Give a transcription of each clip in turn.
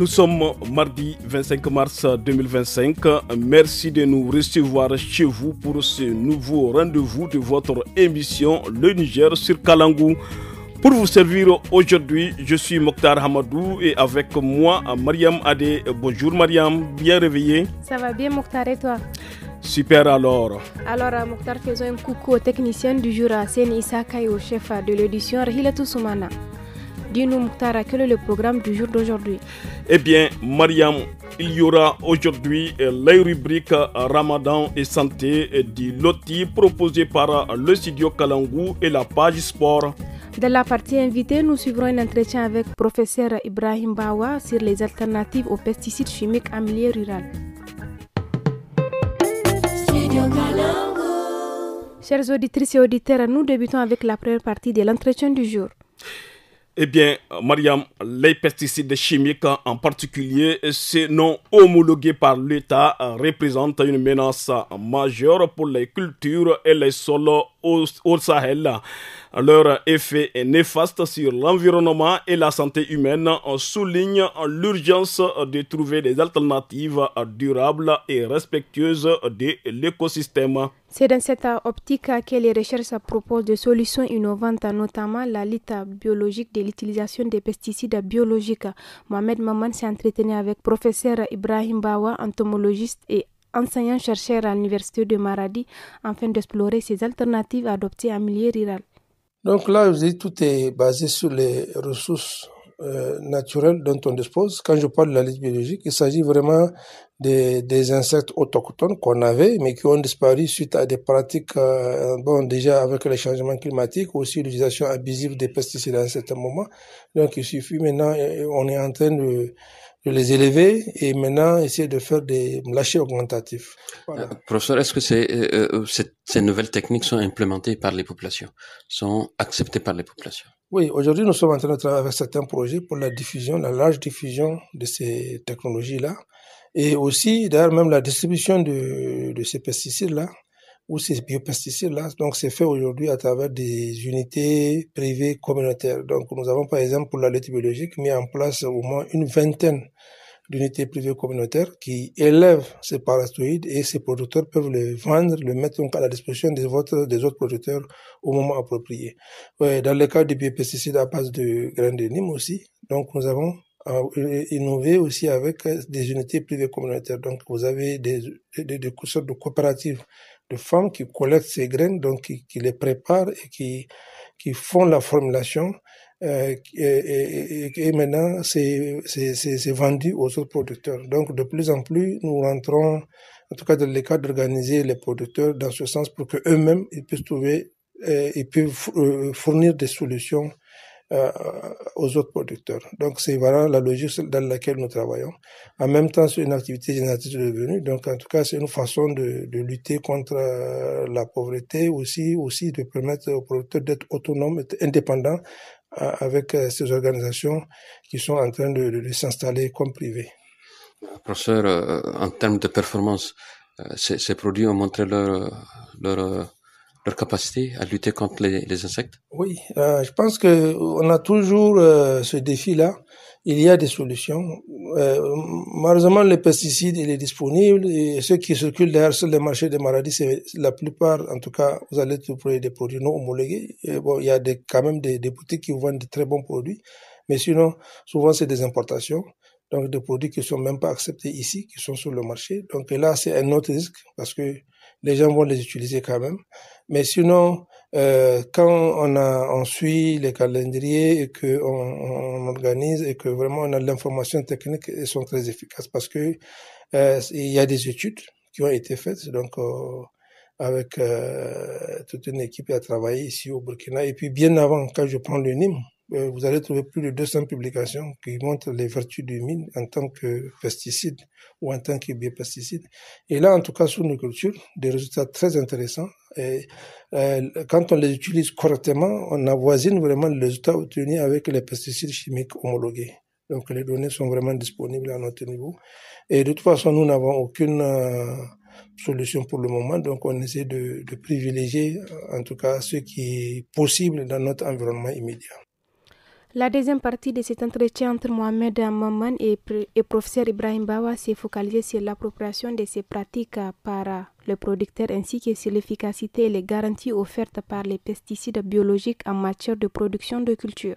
Nous sommes mardi 25 mars 2025. Merci de nous recevoir chez vous pour ce nouveau rendez-vous de votre émission Le Niger sur Kalangou. Pour vous servir aujourd'hui, je suis Mokhtar Hamadou et avec moi Mariam Adé. Bonjour Mariam, bien réveillée? Ça va bien Mokhtar et toi? Super alors. Alors Mokhtar, faisons un coucou au technicien du jour, Seni Issaka, et au chef de l'édition Hilatou Soumana. Dis-nous Mokhtar, quel est le programme du jour d'aujourd'hui? Eh bien Mariam, il y aura aujourd'hui les rubriques Ramadan et santé du loti proposé par le studio Kalangou et la page sport. Dans la partie invitée, nous suivrons un entretien avec professeur Ibrahim Bawa sur les alternatives aux pesticides chimiques en milieu rural. Chers auditrices et auditeurs, nous débutons avec la première partie de l'entretien du jour. Eh bien, Mariam, les pesticides chimiques en particulier, ces non homologués par l'État, représentent une menace majeure pour les cultures et les sols au Sahel. Leur effet est néfaste sur l'environnement et la santé humaine. On souligne l'urgence de trouver des alternatives durables et respectueuses de l'écosystème. C'est dans cette optique que les recherches proposent des solutions innovantes, notamment la lutte biologique de l'utilisation des pesticides biologiques. Mohamed Maman s'est entretenu avec professeur Ibrahim Bawa, entomologiste et enseignant-chercheur à l'université de Maradi, afin d'explorer ces alternatives adoptées en milieu rural. Donc là, vous dites, tout est basé sur les ressources naturelles dont on dispose. Quand je parle de la lutte biologique, il s'agit vraiment des insectes autochtones qu'on avait, mais qui ont disparu suite à des pratiques, déjà avec les changements climatiques, aussi l'utilisation abusive des pesticides à un certain moment. Donc il suffit maintenant, on est en train de les élever et maintenant essayer de faire des lâchers augmentatifs. Voilà. Professeur, est-ce que ces nouvelles techniques sont implémentées par les populations, sont acceptées par les populations? Oui, aujourd'hui nous sommes en train de travailler avec certains projets pour la diffusion, la large diffusion de ces technologies-là, et aussi d'ailleurs même la distribution de ces pesticides-là ou ces biopesticides-là. Donc c'est fait aujourd'hui à travers des unités privées communautaires. Donc nous avons par exemple pour la lutte biologique mis en place au moins une vingtaine d'unités privées communautaires qui élèvent ces parasitoïdes et ces producteurs peuvent les vendre, le mettre donc à la disposition des autres producteurs au moment approprié. Ouais, dans le cas des biopesticides à base de graines de Nîmes aussi, donc nous avons innové aussi avec des unités privées communautaires. Donc vous avez des sortes de coopératives de femmes qui collectent ces graines, donc qui les préparent et qui font la formulation. Et maintenant c'est vendu aux autres producteurs. Donc de plus en plus nous rentrons en tout cas dans le cas d'organiser les producteurs dans ce sens pour que eux-mêmes ils puissent trouver ils peuvent fournir des solutions aux autres producteurs. Donc c'est voilà la logique dans laquelle nous travaillons. En même temps c'est une activité génératrice de revenus. Donc en tout cas c'est une façon de lutter contre la pauvreté, aussi de permettre aux producteurs d'être autonomes, indépendants avec ces organisations qui sont en train de s'installer comme privées. Professeur, en termes de performance, ces produits ont montré leur capacité à lutter contre les insectes? Oui, je pense que on a toujours ce défi-là. Il y a des solutions. Malheureusement, les pesticides, il est disponible et ceux qui circulent d'ailleurs sur les marchés des maladies, c'est la plupart, en tout cas, vous allez trouver des produits non homologués. Et bon, il y a quand même des boutiques qui vendent de très bons produits, mais sinon, souvent c'est des importations. Donc des produits qui sont même pas acceptés ici, qui sont sur le marché. Donc là, c'est un autre risque parce que les gens vont les utiliser quand même. Mais sinon, quand on suit les calendriers et que on organise et que vraiment on a l'information technique, elles sont très efficaces parce que il y a des études qui ont été faites donc avec toute une équipe qui a travaillé ici au Burkina. Et puis bien avant, quand je prends le Nîmes, vous allez trouver plus de 200 publications qui montrent les vertus du mine en tant que pesticide ou en tant que biopesticide. Et là, en tout cas, sur nos cultures, des résultats très intéressants. Et quand on les utilise correctement, on avoisine vraiment les résultats obtenus avec les pesticides chimiques homologués. Donc, les données sont vraiment disponibles à notre niveau. Et de toute façon, nous n'avons aucune solution pour le moment. Donc, on essaie de privilégier, en tout cas, ce qui est possible dans notre environnement immédiat. La deuxième partie de cet entretien entre Mohamed Maman et professeur Ibrahim Bawa s'est focalisée sur l'appropriation de ces pratiques par le producteur ainsi que sur l'efficacité et les garanties offertes par les pesticides biologiques en matière de production de culture.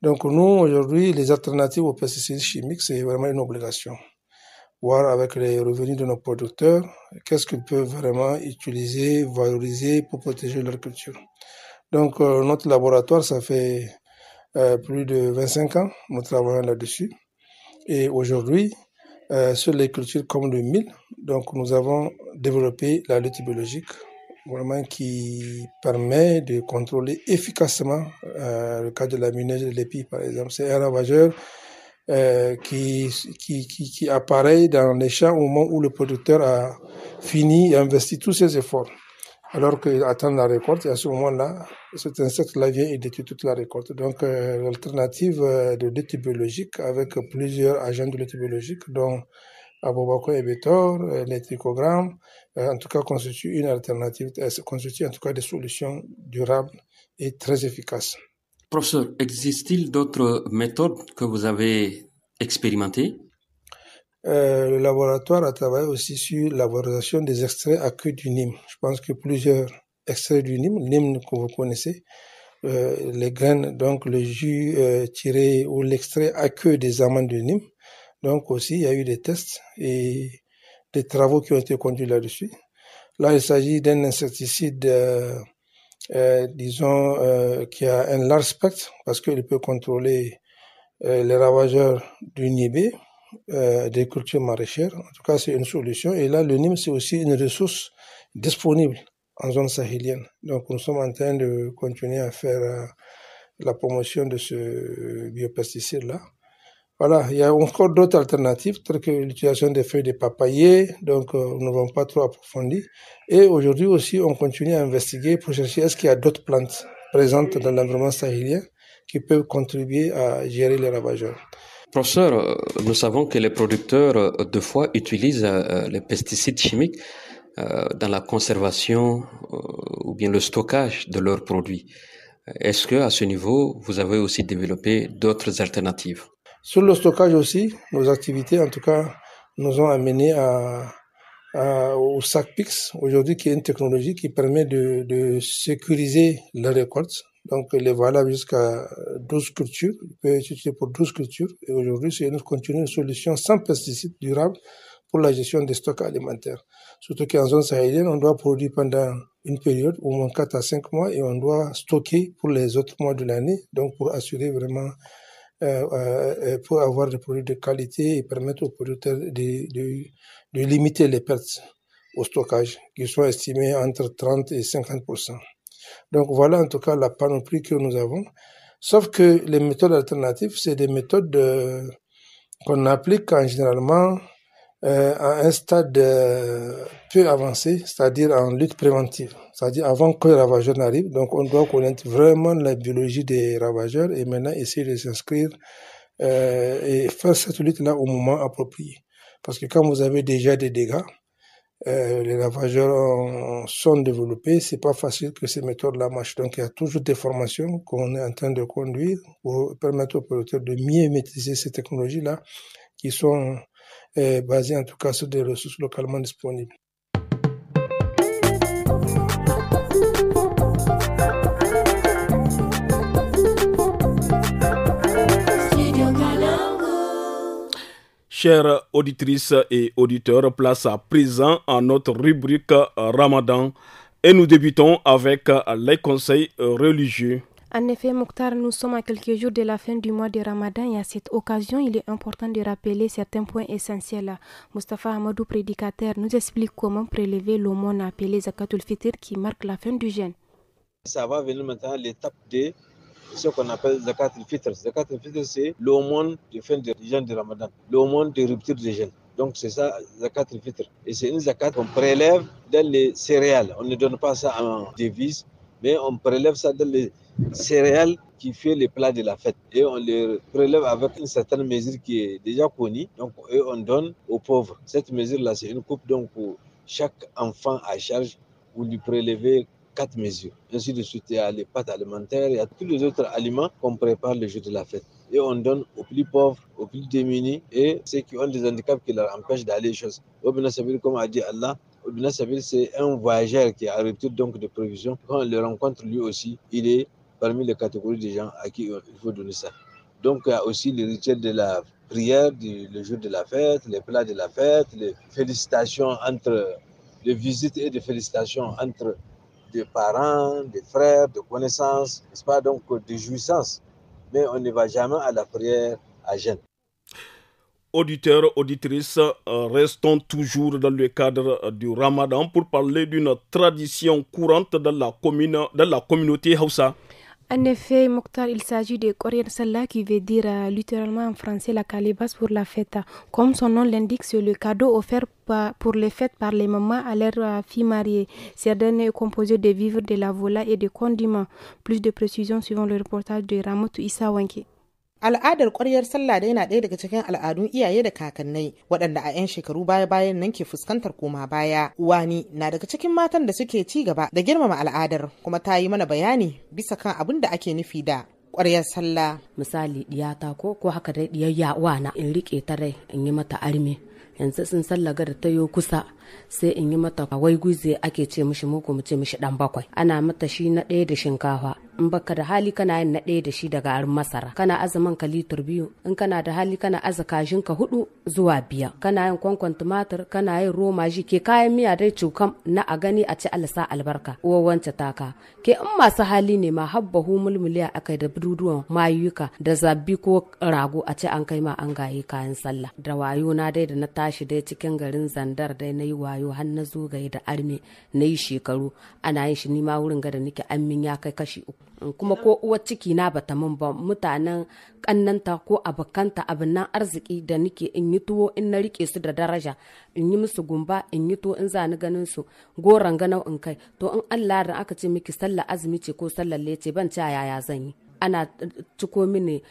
Donc nous, aujourd'hui, les alternatives aux pesticides chimiques, c'est vraiment une obligation. Voir avec les revenus de nos producteurs, qu'est-ce qu'ils peuvent vraiment utiliser, valoriser pour protéger leur culture. Donc notre laboratoire, ça fait plus de 25 ans, nous travaillons là-dessus. Et aujourd'hui, sur les cultures comme le mil, donc nous avons développé la lutte biologique, vraiment qui permet de contrôler efficacement le cas de la mineige de l'épi, par exemple. C'est un ravageur qui apparaît dans les champs au moment où le producteur a fini et investi tous ses efforts. Alors qu'il attend la récolte, et à ce moment-là, cet insecte-là vient et détruit toute la récolte. Donc, l'alternative de lutte biologique avec plusieurs agents de lutte biologique, dont Aboubako et Bétor, les trichogrammes, en tout cas, constitue une alternative, constitue en tout cas des solutions durables et très efficaces. Professeur, existe-t-il d'autres méthodes que vous avez expérimentées? Le laboratoire a travaillé aussi sur la valorisation des extraits aqueux du Nîmes. Je pense que plusieurs extraits du Nîmes que vous connaissez, les graines, donc le jus tiré ou l'extrait aqueux des amandes du Nîmes. Donc aussi, il y a eu des tests et des travaux qui ont été conduits là-dessus. Là, il s'agit d'un insecticide, disons, qui a un large spectre parce qu'il peut contrôler les ravageurs du nibé, des cultures maraîchères. En tout cas, c'est une solution. Et là, le Nîmes, c'est aussi une ressource disponible en zone sahélienne. Donc, nous sommes en train de continuer à faire la promotion de ce biopesticide-là. Voilà, il y a encore d'autres alternatives, telles que l'utilisation des feuilles de papayer, donc nous n'avons pas trop approfondi. Et aujourd'hui aussi, on continue à investiguer pour chercher est-ce qu'il y a d'autres plantes présentes dans l'environnement sahélien qui peuvent contribuer à gérer les ravageurs. Professeur, nous savons que les producteurs, de fois, utilisent les pesticides chimiques dans la conservation ou bien le stockage de leurs produits. Est-ce que, à ce niveau, vous avez aussi développé d'autres alternatives? Sur le stockage aussi, nos activités, en tout cas, nous ont amené au sac PIX, aujourd'hui, qui est une technologie qui permet de sécuriser la récolte. Donc, il est valable jusqu'à 12 cultures. Il peut être utilisé pour 12 cultures. Et aujourd'hui, c'est une solution sans pesticides durable pour la gestion des stocks alimentaires. Surtout qu'en zone sahélienne, on doit produire pendant une période, au moins 4 à 5 mois, et on doit stocker pour les autres mois de l'année. Donc, pour assurer vraiment, pour avoir des produits de qualité et permettre aux producteurs de limiter les pertes au stockage, qui sont estimées entre 30 et 50%. Donc voilà en tout cas la panoplie que nous avons. Sauf que les méthodes alternatives, c'est des méthodes qu'on applique généralement à un stade peu avancé, c'est-à-dire en lutte préventive, c'est-à-dire avant que les ravageurs n'arrivent. Donc on doit connaître vraiment la biologie des ravageurs et maintenant essayer de s'inscrire et faire cette lutte-là au moment approprié. Parce que quand vous avez déjà des dégâts, les ravageurs sont développés, c'est pas facile que ces méthodes-là marchent. Donc il y a toujours des formations qu'on est en train de conduire pour permettre aux producteurs de mieux maîtriser ces technologies-là qui sont basées en tout cas sur des ressources localement disponibles. Chères auditrices et auditeurs, place à présent à notre rubrique Ramadan et nous débutons avec les conseils religieux. En effet, Mokhtar, nous sommes à quelques jours de la fin du mois de Ramadan et à cette occasion, il est important de rappeler certains points essentiels. Mustafa Hamadou, prédicateur, nous explique comment prélever l'aumône appelée Zakatul Fitr qui marque la fin du jeûne. Ça va venir maintenant à l'étape de ce qu'on appelle Zakat al-Fitr. Zakat al-Fitr, c'est l'aumône de fin de jeûne de Ramadan, l'aumône de rupture de jeûne. Donc c'est ça, Zakat al-Fitr. Et c'est une zakat qu'on prélève dans les céréales. On ne donne pas ça en devise, mais on prélève ça dans les céréales qui fait les plats de la fête. Et on les prélève avec une certaine mesure qui est déjà connue. Donc on donne aux pauvres. Cette mesure-là, c'est une coupe donc pour chaque enfant à charge. Vous lui prélevez 4 mesures. Ainsi de suite, il y a les pâtes alimentaires, il y a tous les autres aliments qu'on prépare le jour de la fête. Et on donne aux plus pauvres, aux plus démunis et ceux qui ont des handicaps qui leur empêchent d'aller chez eux. Obina Sabir, comme a dit Allah, Obina Sabir, c'est un voyageur qui a retour donc de provisions. Quand on le rencontre, lui aussi, il est parmi les catégories de gens à qui il faut donner ça. Donc, il y a aussi les rituels de la prière, le jour de la fête, les plats de la fête, les félicitations les visites et des félicitations entre des parents, des frères, des connaissances, n'est-ce pas, donc des jouissances. Mais on ne va jamais à la prière à jeûne. Auditeurs, auditrices, restons toujours dans le cadre du Ramadan pour parler d'une tradition courante dans la communauté Hausa. En effet, Mokhtar, il s'agit de Koryan Sallah qui veut dire littéralement en français la calebasse pour la fête. Comme son nom l'indique, c'est le cadeau offert pour les fêtes par les mamans à leurs filles mariées. Cette dernière est composée de vivres, de la volaille et de condiments. Plus de précisions suivant le reportage de Ramotu Issa Wanke. Al'adar ƙwaryar sallah dai na ɗaya daga cikin al'adun iyaye da kakannai waɗanda a 'yan shekaru baya-bayan nan ke fuskantar koma baya. Uwani na daga cikin matan da suke ci gaba da girmama al'adar kuma ta yi mana bayani bisa kan abin da ake nufi da ƙwaryar sallah. Misali ɗiyata ko haka dai ɗiyayya uwana in riƙe ta rai in yi mata arme. Yanzu sun sallaga da ta yo kusa sai in yi mata wai guze ake ce mishi muku mu ce mishi dan bakwai. Ana mata shi na ɗaya da shinkafa. In baka da hali kana yin na ɗaya da shi da garin masara. Kana azaman ka litir 2. In kana da hali kana aza kashin ka 4 zuwa 5. Kana yin kwankwan tumatir, kana yin roma ji ke kayan miya dai cukam na a gani a ci alsa albarka. Uwa wance taka. Ke in masu hali ne ma habbahu mulmuliya akai da bududuwan mayuka da zabbi ko rago a ce an kai ma an gaye kayan sallah. Da wayo na dai da na tashi dai cikin garin Zandar dai na yi wayo har na zo gaye da arme na yi shekaru ana yin shi nima wurin ga da nake amin ya kai kashi 3. Kuma ko uwar ciki na bata mun ba mutanen kannanta ko abakanta abin nan arziki da nake in yi tuwo in na rike su da daraja in yi musu gumba in yi tuwo in za ni ganin su goran ganau in kai to in Allah da aka ce miki sallar azumi ce ko sallar lece ban ci yaya zan yi. Ana ciko mini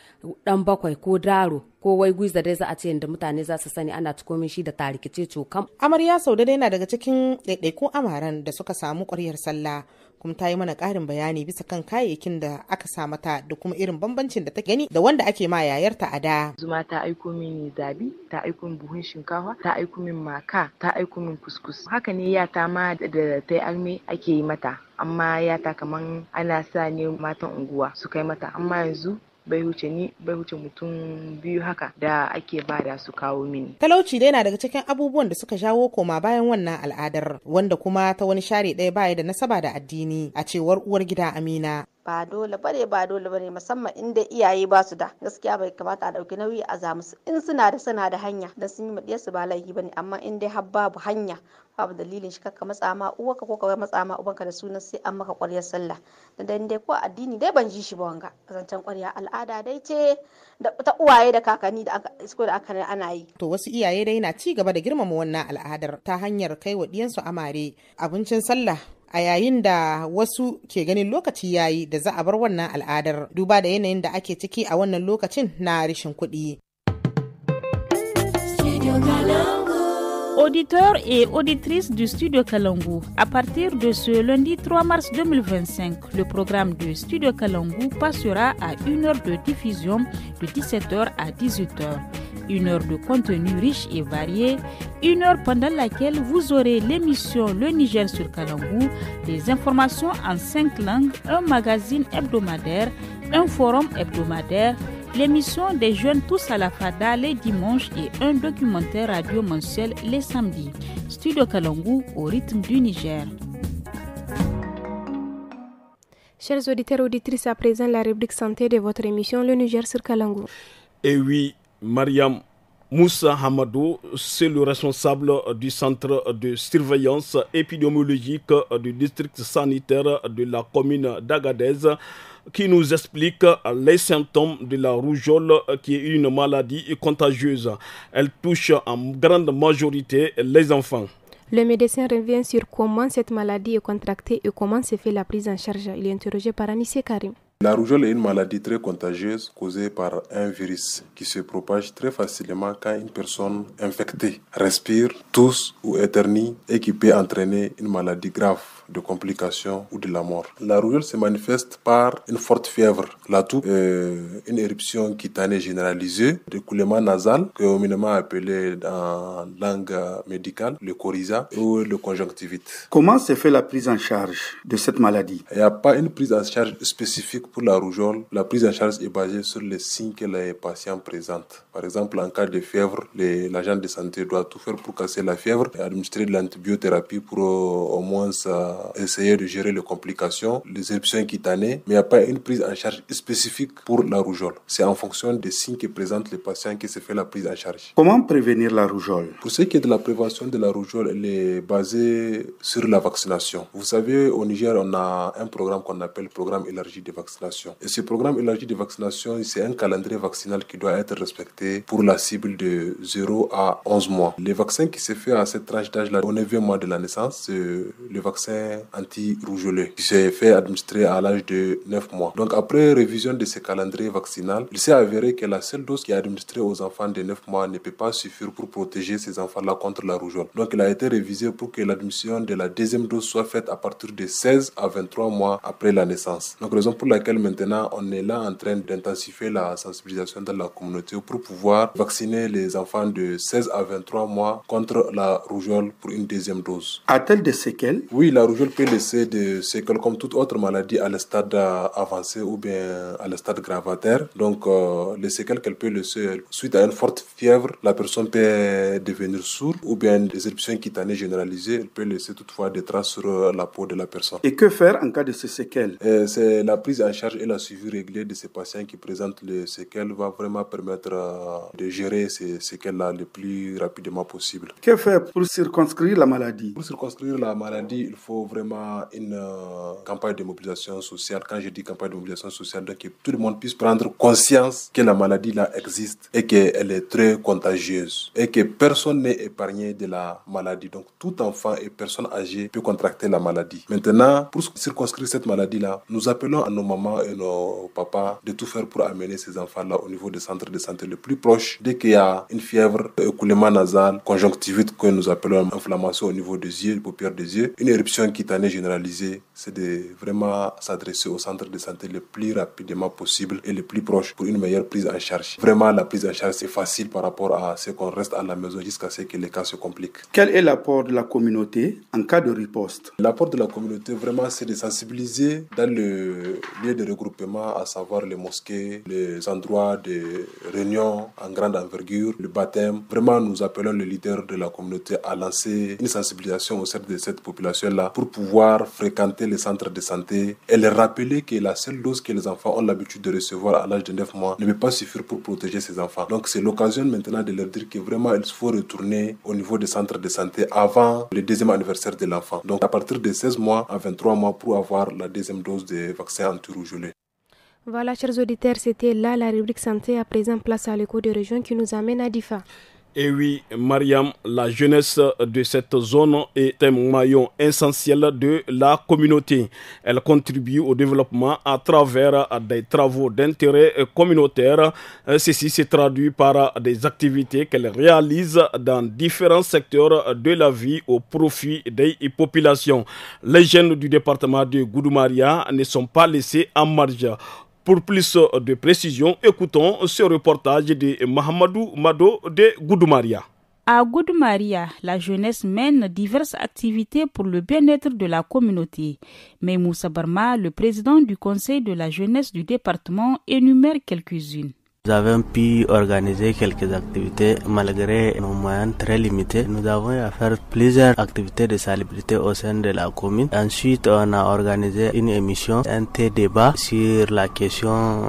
dan bakwai ko daro ko wai guiza dai za a ce yadda mutane za su sani ana ciko min shi da tarikice cokam. Amarya Saude dai na daga cikin ɗaiɗaikun amaran da suka samu ƙwaryar sallah kuma ta yi mana ƙarin bayani bisa kan kayayyakin da aka sa mata da kuma irin bambancin da ta gani da wanda ake ma yayarta a da. Zuma ta aiko mini zabi, ta aiko min buhun shinkafa, ta aiko min maka, ta aiko min kuskus. Haka ne yata ma da ta yi arme ake yi mata. Amma yata kaman ana sa ne matan unguwa su kai mata amma yanzu bai huce mutum 2 haka da ake bada su kawo mini. Talauci dai na daga cikin abubuwan da suka jawo koma bayan wannan al'adar wanda kuma ta wani share ɗaya baya da nasaba da addini a cewar uwar gida Amina. Ba dole bane musamman inda iyaye ba su da gaskiya bai kamata a dauki nauyi a za musu in suna da hanya dan sun yi madiyar su ba laifi bane amma in dai har babu hanya babu dalilin shi kakka matsa ma uwarka ko ka matsa ma ubanka da sunan sai an maka ƙwaryar sallah dan dai ko addini dai ban ji shi ba wanga zancen ƙwarya al'ada dai ce da ta uwaye da kakanni da aka isko da aka ana yi. To wasu iyaye dai na ci gaba da girmama wannan al'adar ta hanyar kai wa diyansu amare abincin sallah a yayin da wasu ke ganin lokaci yayi da za a bar wannan al'adar duba da yanayin da ake ciki a wannan lokacin na rashin kuɗi. Auditeurs et auditrices du Studio Kalangu, à partir de ce lundi 3 mars 2025, le programme de Studio Kalangu passera à 1 heure de diffusion de 17h à 18h. 1 heure de contenu riche et varié, 1 heure pendant laquelle vous aurez l'émission Le Niger sur Kalangu, des informations en 5 langues, un magazine hebdomadaire, un forum hebdomadaire, l'émission des jeunes tous à la fada les dimanches et un documentaire radio mensuel les samedis. Studio Kalangu au rythme du Niger. Chers auditeurs et auditrices, à présent la rubrique santé de votre émission Le Niger sur Kalangu. Et oui, Mariam Moussa Hamadou, c'est le responsable du centre de surveillance épidémiologique du district sanitaire de la commune d'Agadez, qui nous explique les symptômes de la rougeole, qui est une maladie contagieuse. Elle touche en grande majorité les enfants. Le médecin revient sur comment cette maladie est contractée et comment se fait la prise en charge. Il est interrogé par Anissé Karim. La rougeole est une maladie très contagieuse causée par un virus qui se propage très facilement quand une personne infectée respire, tousse ou éternue et qui peut entraîner une maladie grave de complications ou de la mort. La rougeole se manifeste par une forte fièvre, la toux, une éruption cutanée généralisée, d'écoulement nasal, communément appelé en langue médicale le coryza ou le conjonctivite. Comment se fait la prise en charge de cette maladie? Il n'y a pas une prise en charge spécifique pour la rougeole. La prise en charge est basée sur les signes que les patients présentent. Par exemple, en cas de fièvre, l'agent de santé doit tout faire pour casser la fièvre et administrer de l'antibiothérapie pour au moins essayer de gérer les complications, les éruptions cutanées, mais il n'y a pas une prise en charge spécifique pour la rougeole. C'est en fonction des signes que présentent les patients que se fait la prise en charge. Comment prévenir la rougeole? Pour ce qui est de la prévention de la rougeole, elle est basée sur la vaccination. Vous savez, au Niger, on a un programme qu'on appelle le programme élargi de vaccination. Et ce programme élargi de vaccination, c'est un calendrier vaccinal qui doit être respecté pour la cible de 0 à 11 mois. Les vaccins qui se fait à cette tranche d'âge-là, au 9e mois de la naissance, c'est le vaccin anti-rougeolé qui s'est fait administrer à l'âge de 9 mois. Donc après révision de ce calendrier vaccinal, il s'est avéré que la seule dose qui est administrée aux enfants de 9 mois ne peut pas suffire pour protéger ces enfants-là contre la rougeole. Donc il a été révisé pour que l'admission de la deuxième dose soit faite à partir de 16 à 23 mois après la naissance. Donc raison pour laquelle maintenant on est là en train d'intensifier la sensibilisation dans la communauté pour pouvoir vacciner les enfants de 16 à 23 mois contre la rougeole pour une deuxième dose. A-t-elle des séquelles? Oui, la rougeole peut laisser des séquelles comme toute autre maladie à le stade avancé ou bien à le stade gravataire. Donc les séquelles qu'elle peut laisser suite à une forte fièvre, la personne peut devenir sourde ou bien des éruptions cutanées généralisées, elle peut laisser toutefois des traces sur la peau de la personne. Et que faire en cas de ces séquelles? C'est la prise en charge et la suivi régulier de ces patients qui présentent les séquelles va vraiment permettre de gérer ces séquelles-là le plus rapidement possible. Que faire pour circonscrire la maladie? Pour circonscrire la maladie, il faut vraiment une campagne de mobilisation sociale. Quand je dis campagne de mobilisation sociale, donc que tout le monde puisse prendre conscience que la maladie là existe et qu'elle est très contagieuse et que personne n'est épargné de la maladie. Donc tout enfant et personne âgée peut contracter la maladie. Maintenant, pour circonscrire cette maladie là, nous appelons à nos mamans et nos papas de tout faire pour amener ces enfants là au niveau des centres de santé le plus proche. Dès qu'il y a une fièvre, écoulement nasal, conjonctivite que nous appelons inflammation au niveau des yeux, des paupières des yeux, une éruption cutanée généralisée, c'est de vraiment s'adresser au centre de santé le plus rapidement possible et le plus proche pour une meilleure prise en charge. Vraiment, la prise en charge, c'est facile par rapport à ce qu'on reste à la maison jusqu'à ce que les cas se compliquent. Quel est l'apport de la communauté en cas de riposte? L'apport de la communauté, vraiment, c'est de sensibiliser dans le lieu de regroupement, à savoir les mosquées, les endroits de réunion en grande envergure, le baptême. Vraiment, nous appelons les leaders de la communauté à lancer une sensibilisation au sein de cette population-là pour pouvoir fréquenter les centres de santé et leur rappeler que la seule dose que les enfants ont l'habitude de recevoir à l'âge de 9 mois ne peut pas suffire pour protéger ces enfants. Donc c'est l'occasion maintenant de leur dire que vraiment il faut retourner au niveau des centres de santé avant le deuxième anniversaire de l'enfant. Donc à partir de 16 mois à 23 mois pour avoir la deuxième dose de vaccin anti-rougeolé. Voilà, chers auditeurs, c'était là la rubrique santé. À présent, place à l'écho de région qui nous amène à Difa. Et oui, Mariam, la jeunesse de cette zone est un maillon essentiel de la communauté. Elle contribue au développement à travers des travaux d'intérêt communautaire. Ceci se traduit par des activités qu'elle réalise dans différents secteurs de la vie au profit des populations. Les jeunes du département de Goudoumaria ne sont pas laissés en marge. Pour plus de précision, écoutons ce reportage de Mahamadou Mado de Goudoumaria. À Goudoumaria, la jeunesse mène diverses activités pour le bien-être de la communauté. Mais Moussa Barma, le président du conseil de la jeunesse du département, énumère quelques-unes. Nous avons pu organiser quelques activités malgré nos moyens très limités. Nous avons eu à faire plusieurs activités de salubrité au sein de la commune. Ensuite, on a organisé une émission, un débat sur la question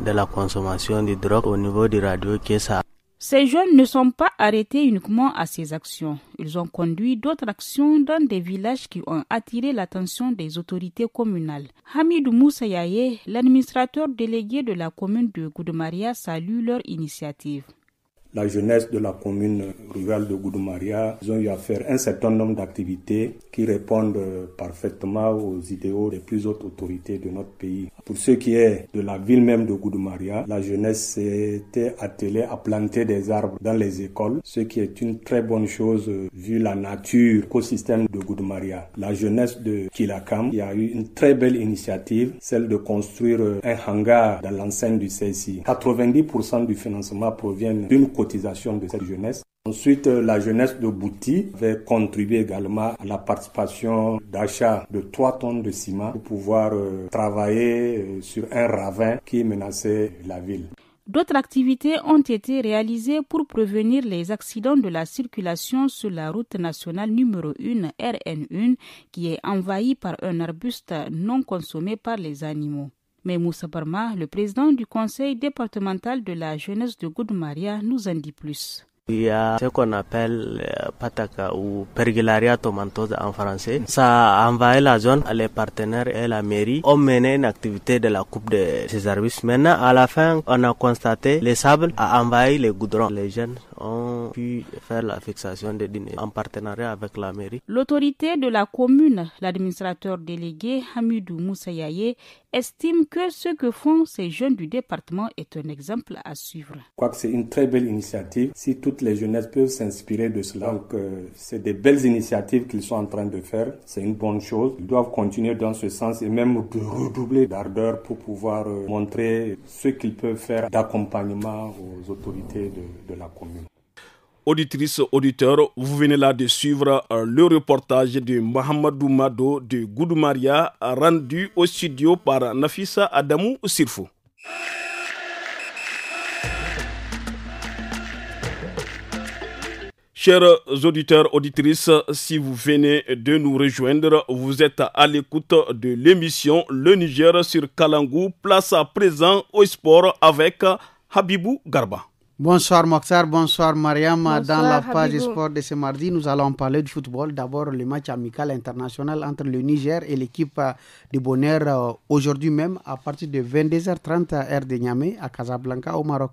de la consommation de drogue au niveau du radio Kessa. Ces jeunes ne sont pas arrêtés uniquement à ces actions. Ils ont conduit d'autres actions dans des villages qui ont attiré l'attention des autorités communales. Hamidou Moussa Yaye, l'administrateur délégué de la commune de Goudoumaria, salue leur initiative. la jeunesse de la commune rurale de Goudoumaria. Ils ont eu à faire un certain nombre d'activités qui répondent parfaitement aux idéaux des plus hautes autorités de notre pays. Pour ce qui est de la ville même de Goudoumaria, la jeunesse s'était attelée à planter des arbres dans les écoles, ce qui est une très bonne chose vu la nature, l'écosystème de Goudoumaria. La jeunesse de Kilakam qui a eu une très belle initiative, celle de construire un hangar dans l'enceinte du CSI. 90% du financement provient d'une cotisation de cette jeunesse. Ensuite, la jeunesse de Bouti avait contribué également à la participation d'achat de 3 tonnes de ciment pour pouvoir travailler sur un ravin qui menaçait la ville. D'autres activités ont été réalisées pour prévenir les accidents de la circulation sur la route nationale numéro 1 RN1 qui est envahie par un arbuste non consommé par les animaux. Mais Moussa Barma, le président du conseil départemental de la jeunesse de Goudoumaria, nous en dit plus. Il y a ce qu'on appelle pataka ou pergilaria tomentosa en français. Ça a envahi la zone. Les partenaires et la mairie ont mené une activité de la coupe de ces arbustes. Maintenant, à la fin, on a constaté les sables a envahi les goudrons. Les jeunes ont pu faire la fixation des dîners en partenariat avec la mairie. L'autorité de la commune, l'administrateur délégué Hamidou Moussayaye, estime que ce que font ces jeunes du département est un exemple à suivre. Je crois que c'est une très belle initiative. Si toutes les jeunesses peuvent s'inspirer de cela, donc c'est des belles initiatives qu'ils sont en train de faire. C'est une bonne chose. Ils doivent continuer dans ce sens et même de redoubler d'ardeur pour pouvoir montrer ce qu'ils peuvent faire d'accompagnement aux autorités de la commune. Auditrices, auditeurs, vous venez là de suivre le reportage de Mohamedou Mado de Goudoumaria rendu au studio par Nafissa Adamou Sirfo. Chers auditeurs, auditrices, si vous venez de nous rejoindre, vous êtes à l'écoute de l'émission Le Niger sur Kalangou. Place à présent au sport avec Habibou Garba. Bonsoir Mokhtar, bonsoir Mariam. Bonsoir, dans la page Habibou. sport de ce mardi, nous allons parler du football. D'abord, le match amical international entre le Niger et l'équipe de Bonheur aujourd'hui même à partir de 22h30 heure de Niamey à Casablanca au Maroc.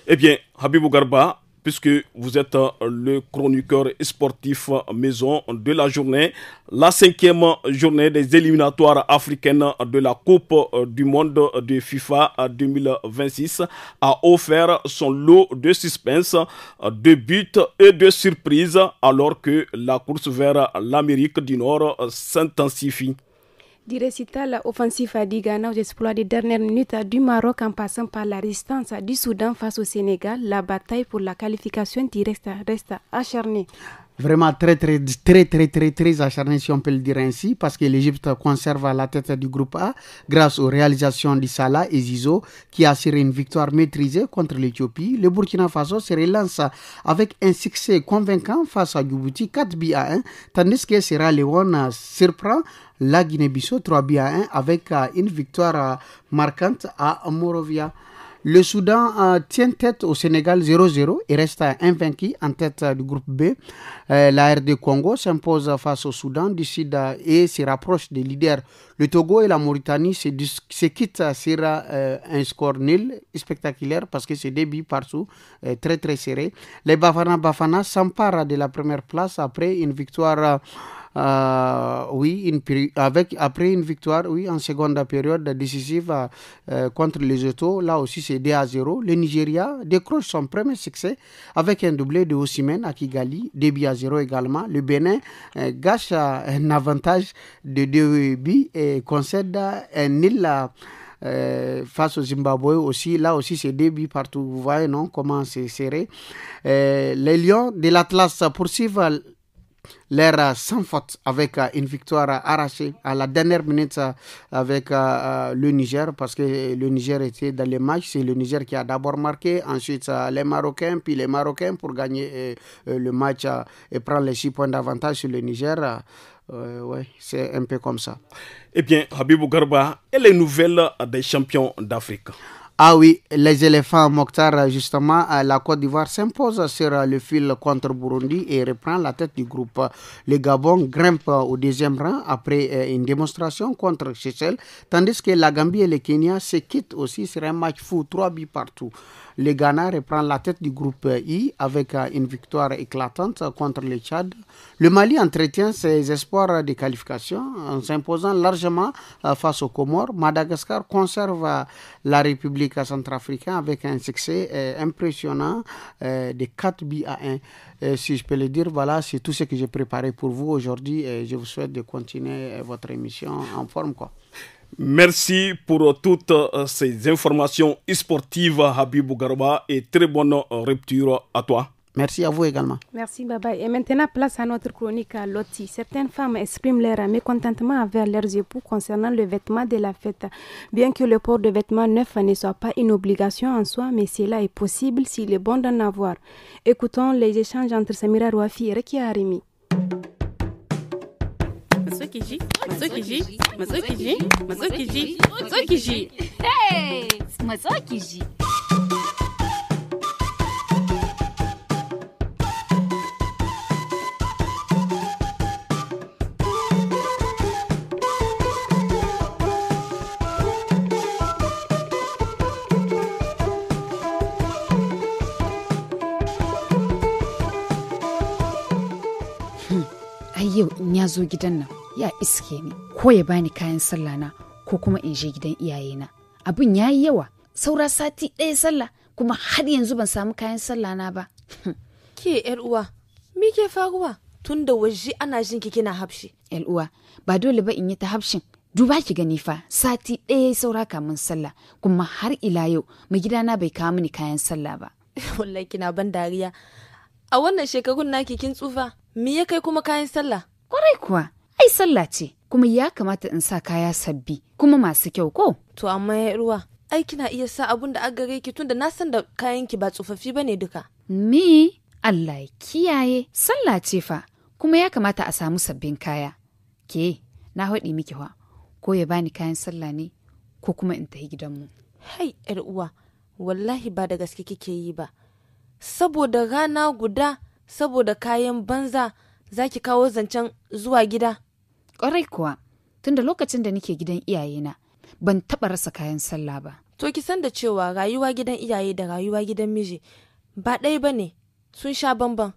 Eh bien, Habibou Garba, puisque vous êtes le chroniqueur sportif maison de la journée, la 5e journée des éliminatoires africaines de la Coupe du Monde de FIFA 2026 a offert son lot de suspense, de buts et de surprises alors que la course vers l'Amérique du Nord s'intensifie. Du récital offensif du Ghana aux exploits des dernières minutes du Maroc en passant par la résistance du Soudan face au Sénégal, la bataille pour la qualification directe reste acharnée. Vraiment très acharné si on peut le dire ainsi parce que l'Égypte conserve la tête du groupe A grâce aux réalisations de Salah et Zizo qui assurent une victoire maîtrisée contre l'Éthiopie. Le Burkina Faso se relance avec un succès convaincant face à Djibouti 4-1 tandis que Sierra Leone surprend la Guinée-Bissau 3-1 avec une victoire marquante à Monrovia. Le Soudan tient tête au Sénégal 0-0 et reste invaincu en tête du groupe B. La RD Congo s'impose face au Soudan du Sud et se rapproche des leaders. Le Togo et la Mauritanie se quittent sur un score nul spectaculaire parce que c'est des buts partout, très serré. Les Bafana s'emparent de la première place après une victoire. Après une victoire en seconde période décisive contre les Lesotho, là aussi c'est 2-0. Le Nigeria décroche son premier succès avec un doublé de Osimhen à Kigali, 2-0 également. Le Bénin gâche un avantage de 2 buts et concède un nul face au Zimbabwe aussi. Là aussi c'est 2 buts partout. Vous voyez non comment c'est serré. Les Lions de l'Atlas poursuivent l'air sans faute avec une victoire arrachée à la dernière minute avec le Niger parce que le Niger était dans les matchs. C'est le Niger qui a d'abord marqué, ensuite les Marocains, puis les Marocains pour gagner le match et prendre les 6 points d'avantage sur le Niger. Ouais, c'est un peu comme ça. Eh bien, Habibou Garba, et les nouvelles des champions d'Afrique? Ah oui, les éléphants Mokhtar, justement, la Côte d'Ivoire s'impose sur le fil contre Burundi et reprend la tête du groupe. Le Gabon grimpe au 2e rang après une démonstration contre Seychelles, tandis que la Gambie et le Kenya se quittent aussi sur un match fou, 3 buts partout. Le Ghana reprend la tête du groupe I avec une victoire éclatante contre le Tchad. Le Mali entretient ses espoirs de qualification en s'imposant largement face aux Comores. Madagascar conserve la République centrafricaine avec un succès impressionnant de 4-1. Si je peux le dire, voilà, c'est tout ce que j'ai préparé pour vous aujourd'hui. Je vous souhaite de continuer votre émission en forme, quoi. Merci pour toutes ces informations sportives, Habibou Garba, et très bonne rupture à toi. Merci à vous également. Merci, Baba. Et maintenant, place à notre chronique à Loti. Certaines femmes expriment leur mécontentement envers leurs époux concernant le vêtement de la fête. Bien que le port de vêtements neufs ne soit pas une obligation en soi, mais cela est possible s'il est bon d'en avoir. Écoutons les échanges entre Samira Rouafi et Rekia Arimi. Hey! Matsukiji. Yau in ya zo gidan nan ya iske ni ko ya bani kayan sallah na ko kuma in je gidan iyayena. Abin ya yi yawa, saura sati ɗaya sallah kuma har yanzu ban samu kayan sallah na ba. Ke yar uwa, me ke faruwa? Tun da waje ana jin ki kina hafshi. Yar uwa, ba dole ba in yi ta hafshin. Duba ki gani fa, sati ɗaya saura kamun sallah kuma har ila yau mai gidana bai kawo mini kayan sallah ba. Wallahi kina ban dariya. A wannan shekarun naki kin tsufa, me ya kai kuma kayan sallah? Kwarai kuwa, ai sallah ce, kuma ya kamata in sa kaya sabbi, kuma masu kyau ko? To amma ya ruwa, ai kina iya sa abun da agare ki tunda na san da kayan ki ba tsofaffi bane duka. Me? Allah ya kiyaye, sallah ce fa, kuma ya kamata a samu sabbin kaya. Ke, na haɗi miki wa, ko ya bani kayan sallah ne, ko kuma in tafi gidanmu. Hai, yar uwa, wallahi ba da gaske kike yi ba. Saboda rana guda, saboda kayan banza, za ki kawo zancen zuwa gida? Ƙwarai kuwa, tunda lokacin da nake gidan iyayena, ban taɓa rasa kayan sallah ba. To ki san da cewa rayuwa gidan iyaye da rayuwa gidan miji ba ɗaya ba ne, sun sha bamban.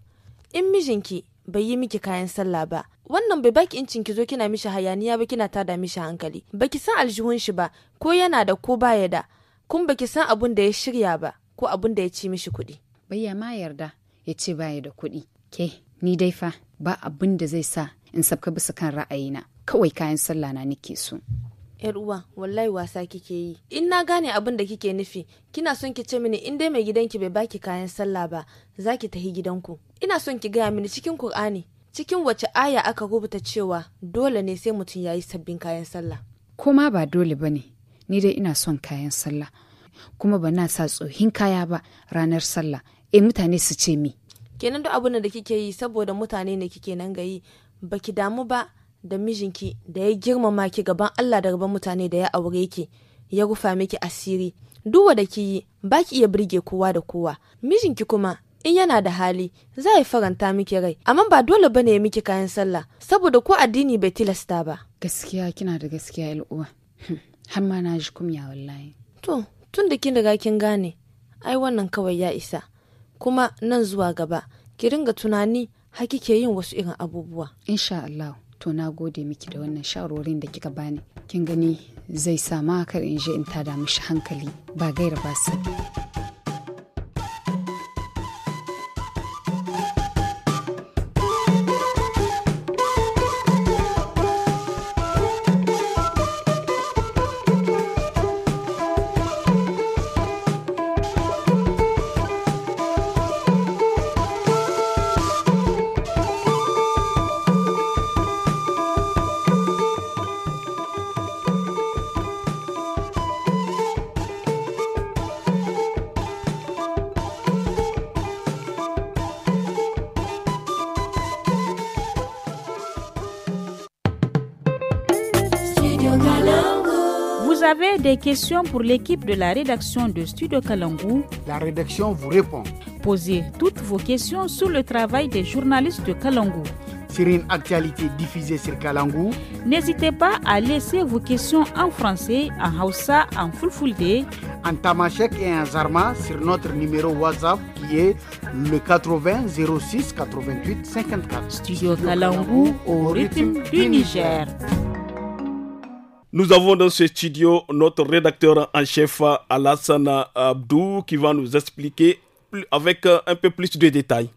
In mijinki bai yi miki kayan sallah ba, wannan bai baki incin ki zo kina mishi hayaniya ba, kina tada mishi hankali. Baki san aljihun shi ba, ko yana da ko baya da, kun baki san abun da ya shirya ba, ko abun da ya ci mishi kuɗi. Bayya ma yarda ya ce baya da kuɗi. Ke, ni dai fa ba abin da zai sa in sabka bisa kan ra'ayina, kawai kayan sallah na nake so. Yar uwa, wallahi wasa kike yi. In na gane abin da kike nufi, kina son ki ce mini in dai mai gidanki bai baki kayan sallah ba, za ki tafi gidanku. Ina son ki gaya mini cikin Kur'ani, cikin wace aya aka rubuta cewa dole ne sai mutum ya yi sabbin kayan sallah. Kuma ba dole ba ne, ni dai ina son kayan sallah, kuma ba na sa tsohin kaya ba ranar sallah. Mutane su ce mi. Kenan duk abin da kike yi saboda mutane ne kike nan gayi, baki damu ba da mijinki da ya girmama ki gaban Allah da gaban mutane da ya aure ki, ya rufa miki asiri. Duk wanda ki yi baki iya burge kowa da kowa. Mijinki kuma in yana da hali za ya faranta miki rai, amma ba dole bane ya miki kayan sallah saboda ko addini bai tilasta ba. Gaskiya kina da gaskiya al'uwa. Har ma na ji kumya wallahi. To, tun da kin riga kin gane, ai wannan kawai ya isa. Kuma nan zuwa gaba ki ringa tunani har kike yin wasu irin abubuwa. Insha Allah, to na gode miki da wannan shawarorin da kika bani. Kin gani zai sa ma kar in je in tada mishi hankali ba gaira ba sabi. Vous avez des questions pour l'équipe de la rédaction de Studio Kalangu? La rédaction vous répond. Posez toutes vos questions sur le travail des journalistes de Kalangu. sur une actualité diffusée sur Kalangu. N'hésitez pas à laisser vos questions en français, en Hausa, en Fulfulde, en Tamashek et en Zarma sur notre numéro WhatsApp qui est le 80 06 88 54. Studio Kalangu au rythme du Niger. Nous avons dans ce studio notre rédacteur en chef Alassane Abdou qui va nous expliquer avec un peu plus de détails.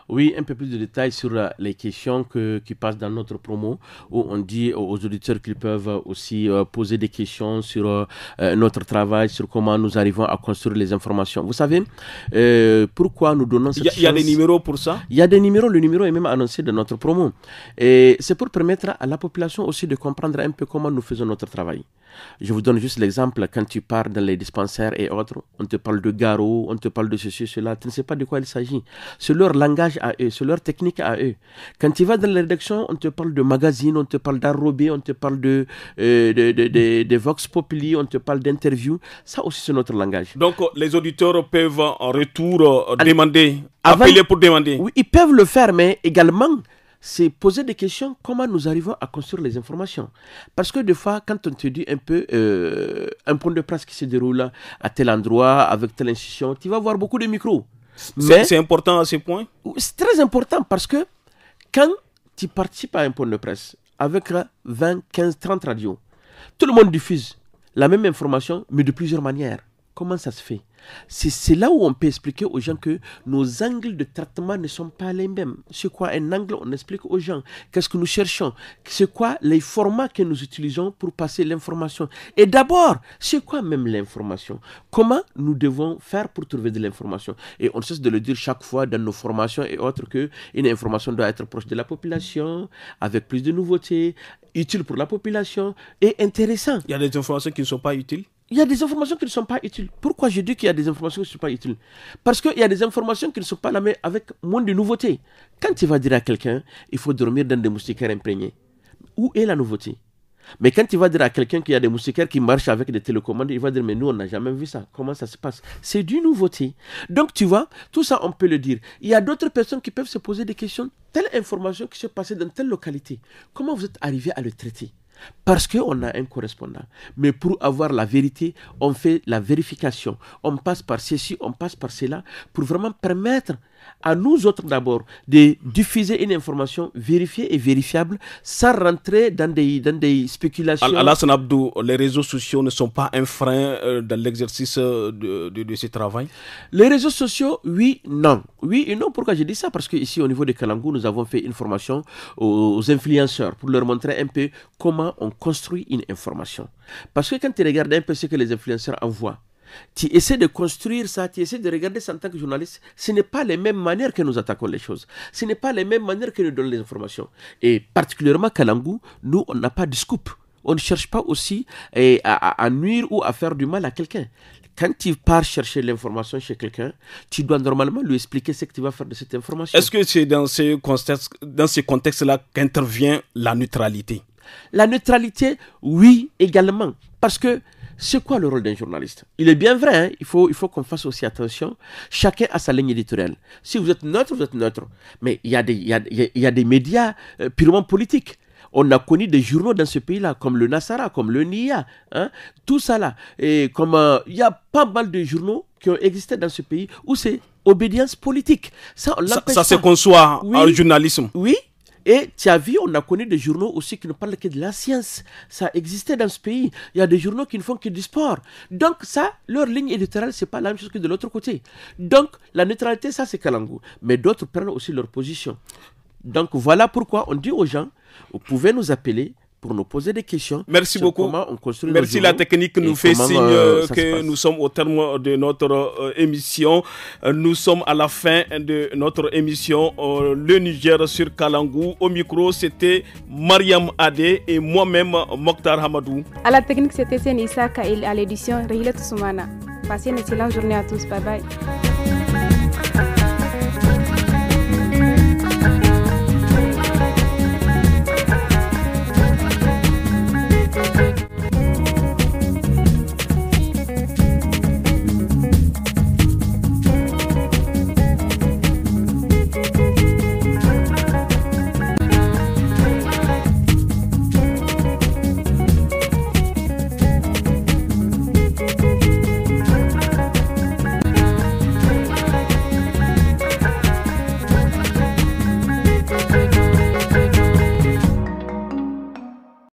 Oui, un peu plus de détails sur les questions qui passent dans notre promo, où on dit aux auditeurs qu'ils peuvent aussi poser des questions sur notre travail, sur comment nous arrivons à construire les informations. Vous savez, pourquoi nous donnons cette chance? Il y a des numéros pour ça? Il y a des numéros, le numéro est même annoncé dans notre promo. Et c'est pour permettre à la population aussi de comprendre un peu comment nous faisons notre travail. Je vous donne juste l'exemple, quand tu pars dans les dispensaires et autres, on te parle de garrot, on te parle de ceci, cela, tu ne sais pas de quoi il s'agit. C'est leur langage à eux, c'est leur technique à eux. Quand tu vas dans la rédaction, on te parle de magazine, on te parle d'enrobé, on te parle de vox populi, on te parle d'interview. Ça aussi, c'est notre langage. Donc, les auditeurs peuvent en retour appeler pour demander. Oui, ils peuvent le faire, mais également, c'est poser des questions, comment nous arrivons à construire les informations. Parce que des fois, quand on te dit un peu un point de presse qui se déroule à tel endroit, avec telle institution, tu vas voir beaucoup de micros. C'est important à ce point? C'est très important parce que quand tu participes à un point de presse avec 20, 15, 30 radios, tout le monde diffuse la même information, mais de plusieurs manières. Comment ça se fait? C'est là où on peut expliquer aux gens que nos angles de traitement ne sont pas les mêmes. C'est quoi un angle? On explique aux gens qu'est-ce que nous cherchons, c'est quoi les formats que nous utilisons pour passer l'information. Et d'abord, c'est quoi même l'information? Comment nous devons faire pour trouver de l'information? Et on cesse de le dire chaque fois dans nos formations et autres qu'une information doit être proche de la population, avec plus de nouveautés, utile pour la population et intéressant. Il y a des informations qui ne sont pas utiles? Il y a des informations qui ne sont pas utiles. Pourquoi je dis qu'il y a des informations qui ne sont pas utiles? Parce qu'il y a des informations qui ne sont pas là, mais avec moins de nouveautés. Quand tu vas dire à quelqu'un, il faut dormir dans des moustiquaires imprégnés, où est la nouveauté? Mais quand tu vas dire à quelqu'un qu'il y a des moustiquaires qui marchent avec des télécommandes, il va dire, mais nous, on n'a jamais vu ça. Comment ça se passe? C'est du nouveauté. Donc, tu vois, tout ça, on peut le dire. Il y a d'autres personnes qui peuvent se poser des questions. Telle information qui s'est passée dans telle localité, comment vous êtes arrivé à le traiter? Parce qu'on a un correspondant. Mais pour avoir la vérité, on fait la vérification. On passe par ceci, on passe par cela, pour vraiment permettre à nous autres d'abord de diffuser une information vérifiée et vérifiable sans rentrer dans des spéculations. Alassane Abdou, les réseaux sociaux ne sont pas un frein dans l'exercice de ce travail? Les réseaux sociaux, oui, non. Oui et non, pourquoi je dis ça? Parce qu'ici au niveau de Kalangu, nous avons fait une formation aux influenceurs pour leur montrer un peu comment on construit une information. Parce que quand tu regardes un peu ce que les influenceurs envoient, tu essaies de construire ça, tu essaies de regarder ça en tant que journaliste. Ce n'est pas les mêmes manières que nous attaquons les choses. Ce n'est pas les mêmes manières que nous donnons les informations. Et particulièrement Kalangu, nous, on n'a pas de scoop. On ne cherche pas aussi à nuire ou à faire du mal à quelqu'un. Quand tu pars chercher l'information chez quelqu'un, tu dois normalement lui expliquer ce que tu vas faire de cette information. Est-ce que c'est dans ce contexte-là qu'intervient la neutralité? La neutralité, oui, également. Parce que c'est quoi le rôle d'un journaliste? Il est bien vrai, hein? Il faut qu'on fasse aussi attention. Chacun a sa ligne éditoriale. Si vous êtes neutre, vous êtes neutre. Mais il y a des médias purement politiques. On a connu des journaux dans ce pays-là, comme le Nassara, comme le Nia, hein? Tout ça là. Et comme il y a pas mal de journaux qui ont existé dans ce pays où c'est obédience politique. Ça se conçoit en journalisme. Oui. Et tu as vu, on a connu des journaux aussi qui ne parlent que de la science. Ça existait dans ce pays. Il y a des journaux qui ne font que du sport. Donc ça, leur ligne éditoriale, c'est pas la même chose que de l'autre côté. Donc la neutralité, ça c'est Kalangu. Mais d'autres prennent aussi leur position. Donc voilà pourquoi on dit aux gens, vous pouvez nous appeler pour nous poser des questions. Merci beaucoup. Merci. La technique nous fait signe que nous sommes au terme de notre émission. Nous sommes à la fin de notre émission Le Niger sur Kalangu. Au micro, c'était Mariam Adé et moi-même Mokhtar Hamadou. À la technique, c'était Sen Issa et à l'édition Rihilat Soumana. Passez une excellente journée à tous. Bye bye.